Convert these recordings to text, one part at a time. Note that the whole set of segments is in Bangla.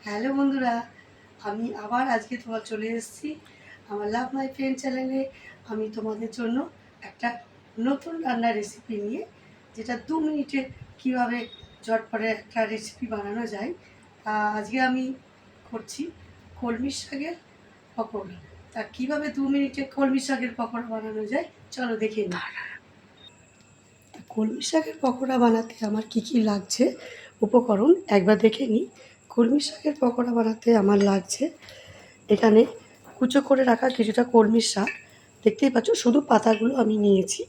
হ্যালো বন্ধুরা, আমি আবার আজকে চলে এসেছি আমার লাভ মাই ফ্রেন্ড চ্যানেলে। আমি তোমাদের জন্য একটা নতুন রান্নার রেসিপি নিয়ে, যেটা 2 মিনিটে কীভাবে ঝটপটে একটা রেসিপি বানানো যায়। আজকে আমি করছি কলমি শাকের পকোড়া। তা কীভাবে 2 মিনিটে কলমি শাকের পকোড়া বানানো যায় চলো দেখে নিই। কলমি শাকের পকোড়া বানাতে আমার কি কি লাগছে উপকরণ একবার দেখে নিই। কলমি শাকের পকোড়া বানাতে আমার লাগছে এখানে কুচো করে রাখা কিছুটা কলমি শাক, দেখতেই পাচ্ছ শুধু পাতাগুলো আমি নিয়েছি।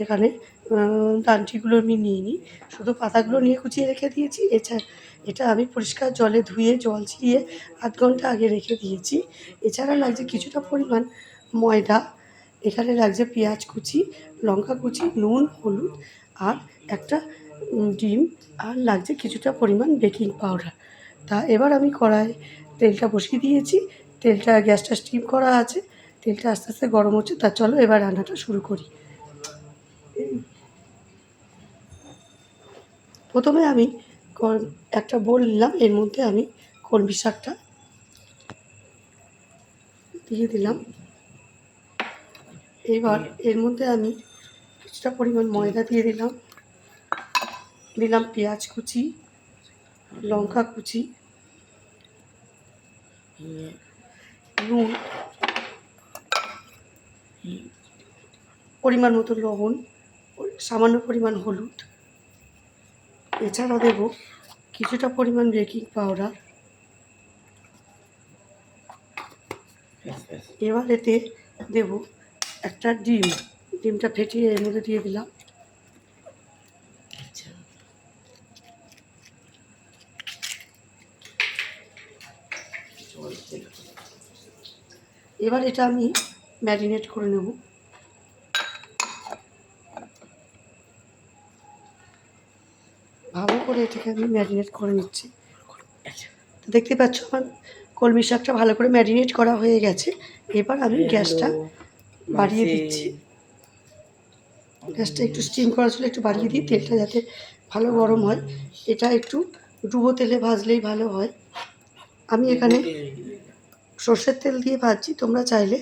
এখানে ডাঁটিগুলো আমি নিইনি, শুধু পাতাগুলো নিয়ে কুচিয়ে রেখে দিয়েছি। এটা আমি পরিষ্কার জলে ধুয়ে জল ছিঁড়িয়ে আধ ঘন্টা আগে রেখে দিয়েছি। এছাড়া লাগছে কিছুটা পরিমাণ ময়দা, এখানে লাগছে পেঁয়াজ কুচি, লঙ্কা কুচি, নুন, হলুদ আর একটা ডিম, আর লাগছে কিছুটা পরিমাণ বেকিং পাউডার। তা এবার আমি কড়াই তেলটা বসিয়ে দিয়েছি, তেলটা গ্যাসটা স্টিম করা আছে, তেলটা আস্তে আস্তে গরম হচ্ছে। তা চলো এবার রান্নাটা শুরু করি। প্রথমে আমি একটা বোল নিলাম, এর মধ্যে আমি কলমি শাকটা দিয়ে দিলাম। এবার এর মধ্যে আমি কিছুটা পরিমাণ ময়দা দিয়ে দিলাম, পেঁয়াজ কুচি, লঙ্কা কুচি, নুন, পরিমাণ মতো লবণ, সামান্য পরিমাণ হলুদ, এছাড়া দেব কিছুটা পরিমাণ বেকিং পাউডার। এবার এতে দেব একটা ডিমটা ফেটিয়ে এর মধ্যে দিয়ে দিলাম। এবার এটা আমি ম্যারিনেট করে নেব। ভালো করে এটাকে আমি ম্যারিনেট করে নিচ্ছি। দেখতে পাচ্ছ আমার কলমি শাকটা ভালো করে ম্যারিনেট করা হয়ে গেছে। এবার আমি গ্যাসটা বাড়িয়ে দিচ্ছি। গ্যাসটা একটু স্টিম করা ছিল, একটু বাড়িয়ে দিই, তেলটা যাতে ভালো গরম হয়। এটা একটু ডুবো তেলে ভাজলেই ভালো হয়। আমি এখানে সর্ষের তেল দিয়ে ভাজছি, তোমরা চাইলে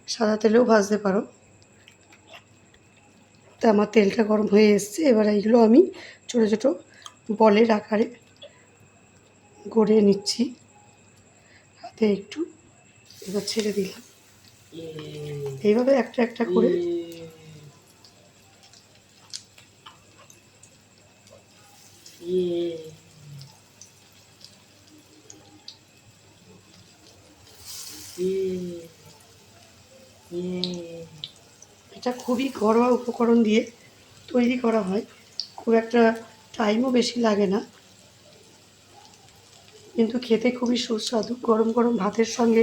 সাদা তেলেও ভাজতে পারো। তা আমার তেলটা গরম হয়ে এসছে। এবার এইগুলো আমি ছোটো ছোটো বলের আকারে গড়িয়ে নিচ্ছি হাতে একটু। এবার ছেড়ে দিলাম। এইভাবে একটা একটা করে এটা খুবই ঘরোয়া উপকরণ দিয়ে তৈরি করা হয়, খুব একটা টাইমও বেশি লাগে না, কিন্তু খেতে খুবই সুস্বাদু। গরম গরম ভাতের সঙ্গে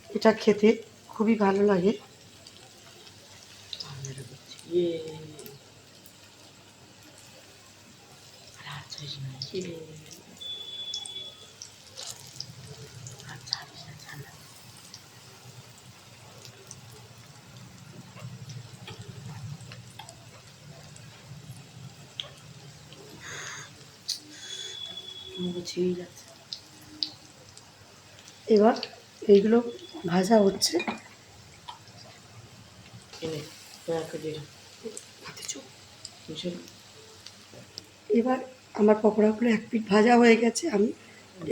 এটা খেতে খুবই ভালো লাগে। এবার এইগুলো ভাজা হচ্ছে। এবার আমার পকোড়াগুলো এক পিঠ ভাজা হয়ে গেছে, আমি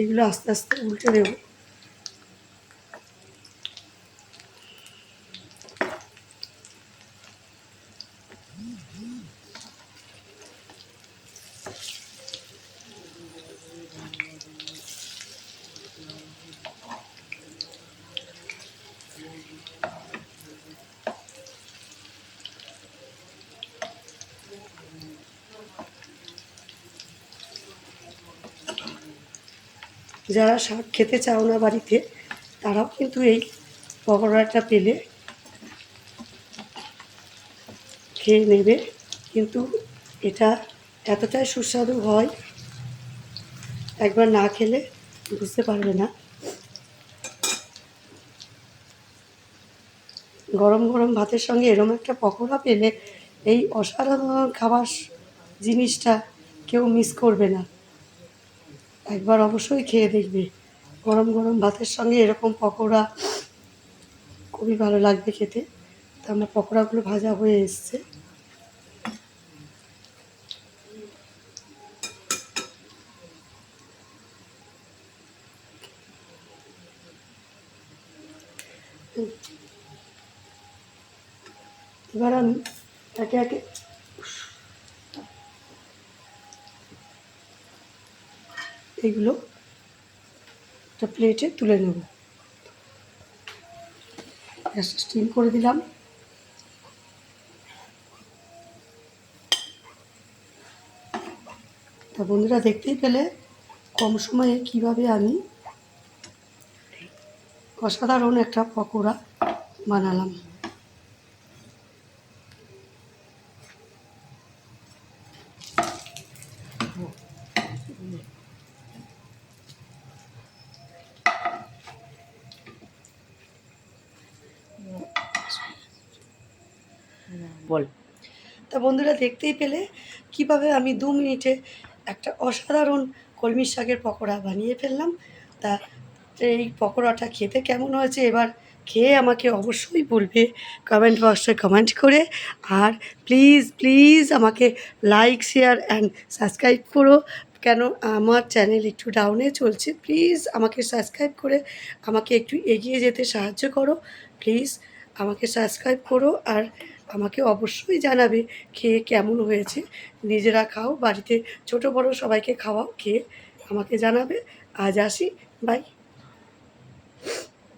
এগুলো আস্তে আস্তে উল্টে দেবো। যারা শাক খেতে চাও না বাড়িতে, তারাও কিন্তু এই পকোড়াটা পেলে খেয়ে নেবে, কিন্তু এটা এতটাই সুস্বাদু হয়, একবার না খেলে বুঝতে পারবে না। গরম গরম ভাতের সঙ্গে এরম একটা পকোড়া পেলে এই অসাধারণ খাবার জিনিসটা কেউ মিস করবে না, একবার অবশ্যই খেয়ে দেখবে। গরম গরম ভাতের সঙ্গে এরকম পকোড়া খুবই ভালো লাগবে খেতে। তো আমার পকোড়াগুলো ভাজা হয়ে এসছে। এবার আমি একে একে এগুলো একটা প্লেটে তুলে নেব। গ্যাসটা স্টিম করে দিলাম। তা বন্ধুরা দেখতেই পেলে কম সময়ে কিভাবে আমি অসাধারণ একটা পকোড়া বানালাম। বল। তা বন্ধুরা দেখতেই পেলে কিভাবে আমি 2 মিনিটে একটা অসাধারণ কলমি শাকের পকোড়া বানিয়ে ফেললাম। তা এই পকোড়াটা খেতে কেমন হয়েছে এবার খেয়ে আমাকে অবশ্যই বলবে কমেন্ট বক্সে কমেন্ট করে। আর প্লিজ প্লিজ আমাকে লাইক শেয়ার অ্যান্ড সাবস্ক্রাইব করো। কেন আমার চ্যানেল একটু ডাউনে চলছে, প্লিজ আমাকে সাবস্ক্রাইব করে আমাকে একটু এগিয়ে যেতে সাহায্য করো। প্লিজ আমাকে সাবস্ক্রাইব করো আর আমাকে অবশ্যই জানাবে খেয়ে কেমন হয়েছে। নিজেরা খাও, বাড়িতে ছোট বড় সবাইকে খাওয়াও, খেয়ে আমাকে জানাবে। আজ আসি, বাই।